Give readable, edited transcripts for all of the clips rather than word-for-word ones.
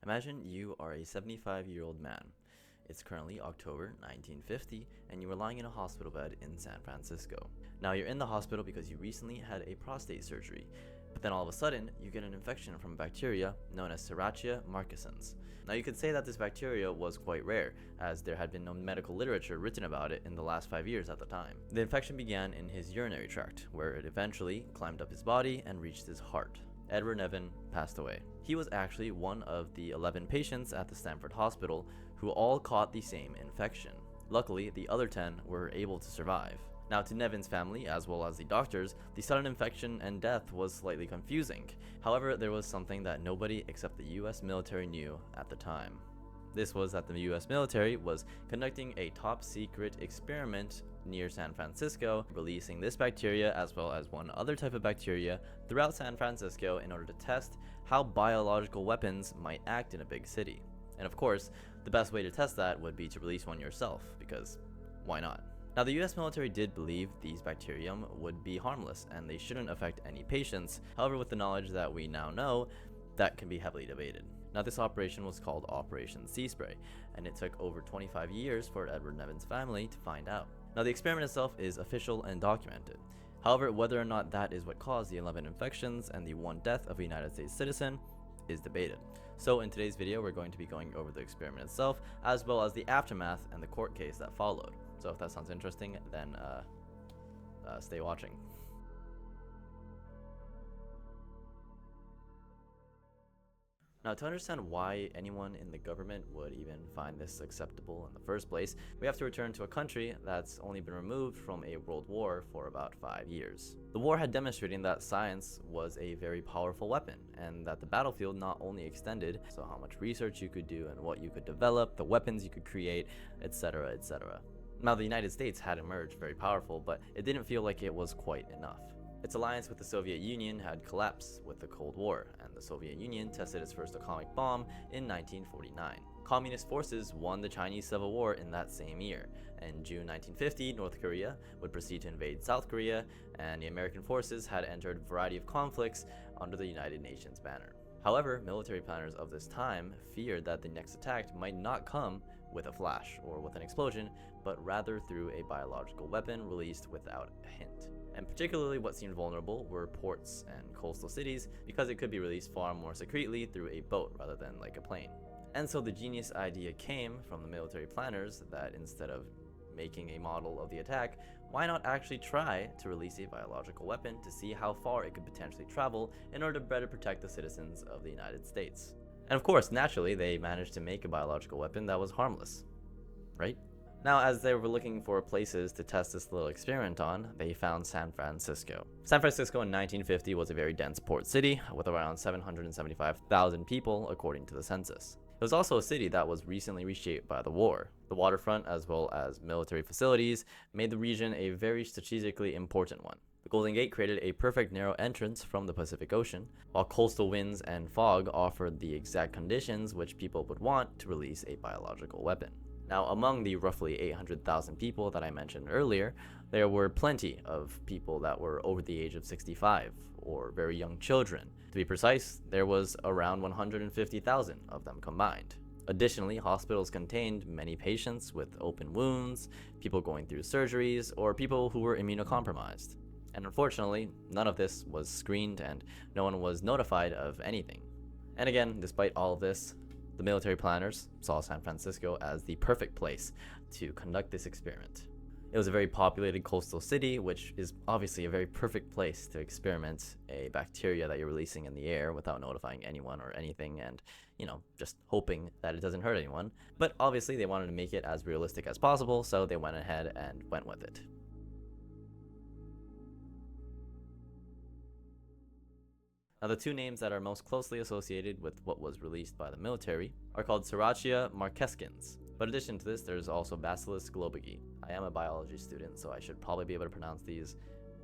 Imagine you are a 75-year-old man. It's currently October 1950, and you are lying in a hospital bed in San Francisco. Now, you're in the hospital because you recently had a prostate surgery, but then all of a sudden, you get an infection from a bacteria known as Serratia marcescens. Now, you could say that this bacteria was quite rare, as there had been no medical literature written about it in the last 5 years at the time. The infection began in his urinary tract, where it eventually climbed up his body and reached his heart. Edward Nevin passed away. He was actually one of the 11 patients at the Stanford Hospital who all caught the same infection. Luckily, the other 10 were able to survive. Now, to Nevin's family, as well as the doctors, the sudden infection and death was slightly confusing. However, there was something that nobody except the US military knew at the time. This was that the US military was conducting a top secret experiment near San Francisco, releasing this bacteria as well as one other type of bacteria throughout San Francisco in order to test how biological weapons might act in a big city. And of course, the best way to test that would be to release one yourself, because why not? Now, the US military did believe these bacterium would be harmless and they shouldn't affect any patients. However, with the knowledge that we now know, that can be heavily debated. Now, this operation was called Operation Sea Spray, and it took over 25 years for Edward Nevin's family to find out. Now, the experiment itself is official and documented. However, whether or not that is what caused the 11 infections and the one death of a United States citizen is debated. So in today's video, we're going to be going over the experiment itself, as well as the aftermath and the court case that followed. So if that sounds interesting, then stay watching. Now, to understand why anyone in the government would even find this acceptable in the first place, we have to return to a country that's only been removed from a world war for about 5 years. The war had demonstrated that science was a very powerful weapon, and that the battlefield not only extended, so how much research you could do and what you could develop, the weapons you could create, etc., etc. Now, the United States had emerged very powerful, but it didn't feel like it was quite enough. Its alliance with the Soviet Union had collapsed with the Cold War, and the Soviet Union tested its first atomic bomb in 1949. Communist forces won the Chinese Civil War in that same year. In June 1950, North Korea would proceed to invade South Korea, and the American forces had entered a variety of conflicts under the United Nations banner. However, military planners of this time feared that the next attack might not come with a flash or with an explosion, but rather through a biological weapon released without a hint. And particularly what seemed vulnerable were ports and coastal cities, because it could be released far more secretly through a boat rather than like a plane. And so the genius idea came from the military planners that instead of making a model of the attack, why not actually try to release a biological weapon to see how far it could potentially travel in order to better protect the citizens of the United States. And of course, naturally, they managed to make a biological weapon that was harmless, right? Now, as they were looking for places to test this little experiment on, they found San Francisco. San Francisco in 1950 was a very dense port city with around 775,000 people according to the census. It was also a city that was recently reshaped by the war. The waterfront, as well as military facilities, made the region a very strategically important one. The Golden Gate created a perfect narrow entrance from the Pacific Ocean, while coastal winds and fog offered the exact conditions which people would want to release a biological weapon. Now, among the roughly 800,000 people that I mentioned earlier, there were plenty of people that were over the age of 65, or very young children. To be precise, there was around 150,000 of them combined. Additionally, hospitals contained many patients with open wounds, people going through surgeries, or people who were immunocompromised. And unfortunately, none of this was screened and no one was notified of anything. And again, despite all of this, the military planners saw San Francisco as the perfect place to conduct this experiment. It was a very populated coastal city, which is obviously a very perfect place to experiment a bacteria that you're releasing in the air without notifying anyone or anything and, just hoping that it doesn't hurt anyone. But obviously they wanted to make it as realistic as possible, so they went ahead and went with it. Now, the two names that are most closely associated with what was released by the military are called Serratia marcescens. But in addition to this, there's also Bacillus globigii. I am a biology student, so I should probably be able to pronounce these,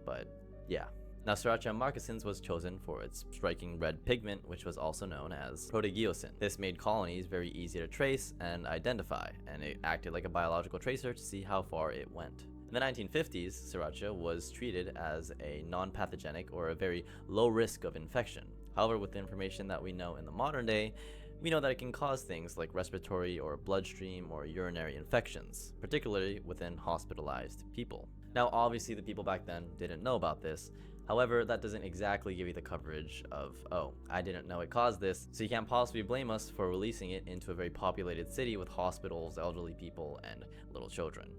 but yeah. Now, Serratia marcescens was chosen for its striking red pigment, which was also known as proteoglycin. This made colonies very easy to trace and identify, and it acted like a biological tracer to see how far it went. In the 1950s, Serratia was treated as a non-pathogenic or a very low risk of infection. However, with the information that we know in the modern day, We know that it can cause things like respiratory or bloodstream or urinary infections, particularly within hospitalized people. Now, obviously, the people back then didn't know about this. However, that doesn't exactly give you the coverage of, oh, I didn't know it caused this, so you can't possibly blame us for releasing it into a very populated city with hospitals, elderly people, and little children.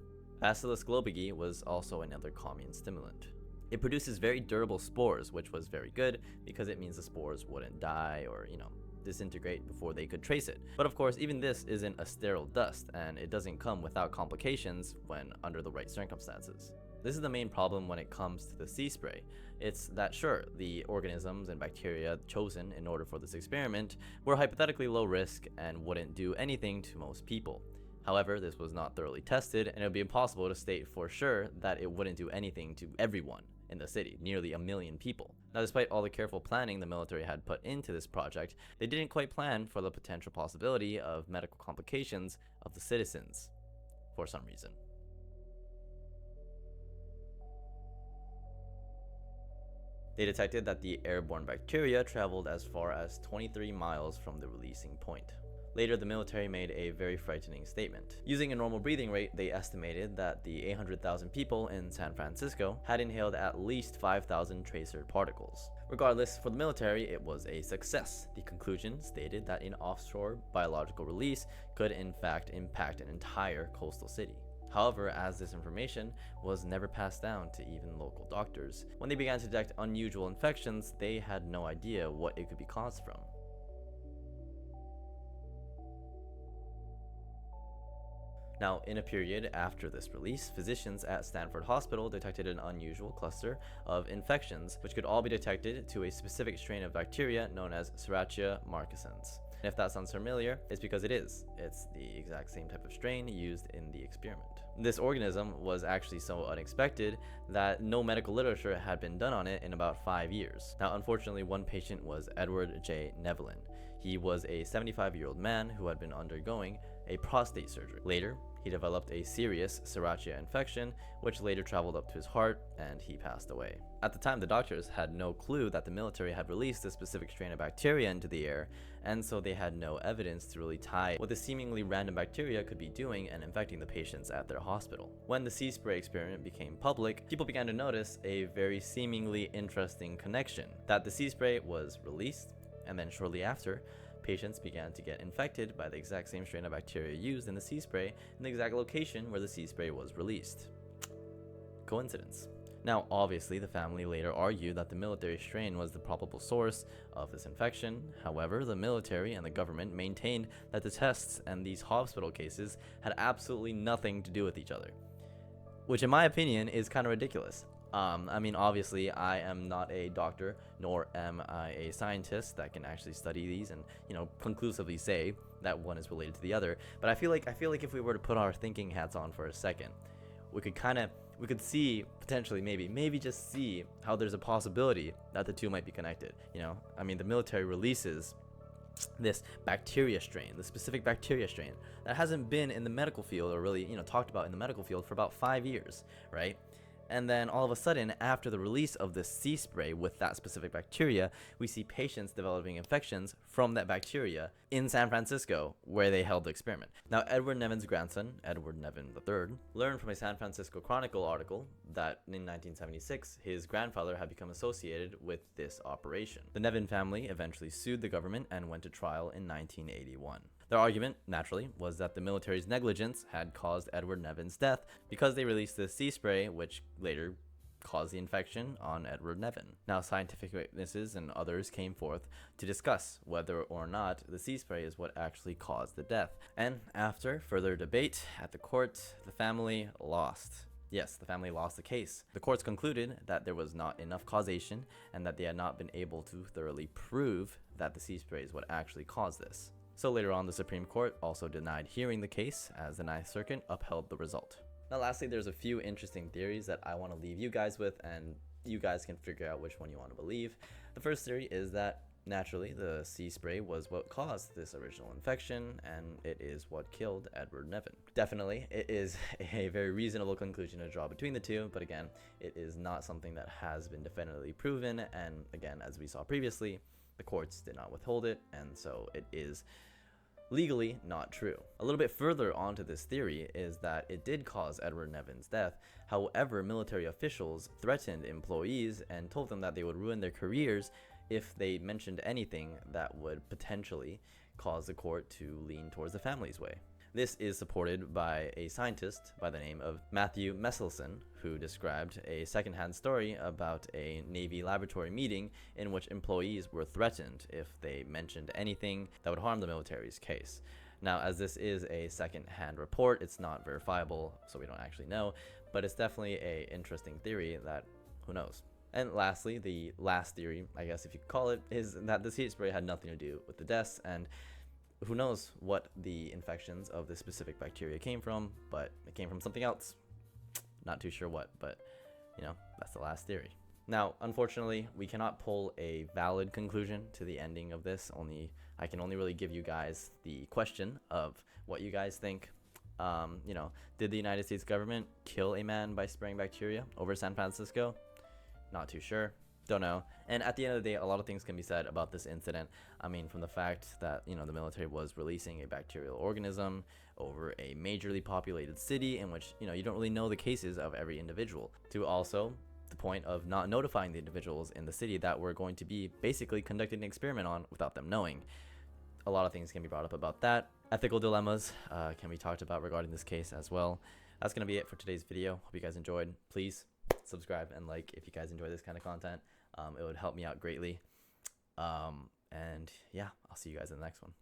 Bacillus globigii was also another commune stimulant. It produces very durable spores, which was very good because it means the spores wouldn't die or, disintegrate before they could trace it. But of course, even this isn't a sterile dust, and it doesn't come without complications when under the right circumstances. This is the main problem when it comes to the sea spray. It's that sure, the organisms and bacteria chosen in order for this experiment were hypothetically low risk and wouldn't do anything to most people. However, this was not thoroughly tested, and it would be impossible to state for sure that it wouldn't do anything to everyone in the city, nearly 1 million people. Now, despite all the careful planning the military had put into this project, they didn't quite plan for the potential possibility of medical complications of the citizens, for some reason. They detected that the airborne bacteria traveled as far as 23 miles from the releasing point. Later, the military made a very frightening statement. Using a normal breathing rate, they estimated that the 800,000 people in San Francisco had inhaled at least 5,000 tracer particles. Regardless, for the military, it was a success. The conclusion stated that an offshore biological release could in fact impact an entire coastal city. However, as this information was never passed down to even local doctors, when they began to detect unusual infections, they had no idea what it could be caused from. Now, in a period after this release, physicians at Stanford Hospital detected an unusual cluster of infections, which could all be detected to a specific strain of bacteria known as Serratia marcescens. And if that sounds familiar, it's because it is. It's the exact same type of strain used in the experiment. This organism was actually so unexpected that no medical literature had been done on it in about 5 years. Now, unfortunately, one patient was Edward J. Nevelin. He was a 75-year-old man who had been undergoing a prostate surgery. Later, he developed a serious Serratia infection, which later traveled up to his heart, and he passed away. At the time, the doctors had no clue that the military had released a specific strain of bacteria into the air, and so they had no evidence to really tie what the seemingly random bacteria could be doing and infecting the patients at their hospital. When the sea spray experiment became public, people began to notice a very seemingly interesting connection, that the sea spray was released, and then shortly after, patients began to get infected by the exact same strain of bacteria used in the sea spray in the exact location where the sea spray was released. Coincidence? Now, obviously, the family later argued that the military strain was the probable source of this infection. However, the military and the government maintained that the tests and these hospital cases had absolutely nothing to do with each other, which in my opinion is kind of ridiculous. Obviously, I am not a doctor, nor am I a scientist that can actually study these and, conclusively say that one is related to the other. But I feel like if we were to put our thinking hats on for a second, we could see potentially, maybe just see how there's a possibility that the two might be connected. The military releases this bacteria strain, the specific bacteria strain that hasn't been in the medical field or really, talked about in the medical field for about 5 years, right? And then all of a sudden, after the release of the sea spray with that specific bacteria, we see patients developing infections from that bacteria in San Francisco, where they held the experiment. Now, Edward Nevin's grandson, Edward Nevin III, learned from a San Francisco Chronicle article that in 1976, his grandfather had become associated with this operation. The Nevin family eventually sued the government and went to trial in 1981. Their argument, naturally, was that the military's negligence had caused Edward Nevin's death because they released the sea spray, which later caused the infection on Edward Nevin. Now, scientific witnesses and others came forth to discuss whether or not the sea spray is what actually caused the death. And after further debate at the court, the family lost. Yes, the family lost the case. The courts concluded that there was not enough causation and that they had not been able to thoroughly prove that the sea spray is what actually caused this. So later on, the Supreme Court also denied hearing the case as the Ninth Circuit upheld the result. Now lastly, there's a few interesting theories that I want to leave you guys with, and you guys can figure out which one you want to believe. The first theory is that naturally the sea spray was what caused this original infection, and it is what killed Edward Nevin. Definitely, it is a very reasonable conclusion to draw between the two, but again, it is not something that has been definitively proven, and again, as we saw previously, the courts did not withhold it, and so it is Legally, not true. A little bit further onto this theory is that it did cause Edward Nevin's death. However, military officials threatened employees and told them that they would ruin their careers if they mentioned anything that would potentially cause the court to lean towards the family's way. This is supported by a scientist by the name of Matthew Meselson, who described a secondhand story about a Navy laboratory meeting in which employees were threatened if they mentioned anything that would harm the military's case. Now, as this is a second-hand report, it's not verifiable, so we don't actually know, but it's definitely an interesting theory that, who knows. And lastly, the last theory, I guess if you could call it, is that this heat spray had nothing to do with the deaths, and who knows what the infections of this specific bacteria came from, but it came from something else. Not too sure what, but you know, that's the last theory. Now, unfortunately, we cannot pull a valid conclusion to the ending of this. I can only really give you guys the question of what you guys think. You know, did the United States government kill a man by spraying bacteria over San Francisco? Not too sure. Don't know. And at the end of the day, a lot of things can be said about this incident. I mean, from the fact that, you know, the military was releasing a bacterial organism over a majorly populated city in which, you know, you don't really know the cases of every individual, to also the point of not notifying the individuals in the city that we're going to be basically conducting an experiment on without them knowing. A lot of things can be brought up about that. Ethical dilemmas can be talked about regarding this case as well. That's going to be it for today's video. Hope you guys enjoyed. Please subscribe and like if you guys enjoy this kind of content. It would help me out greatly. And yeah, I'll see you guys in the next one.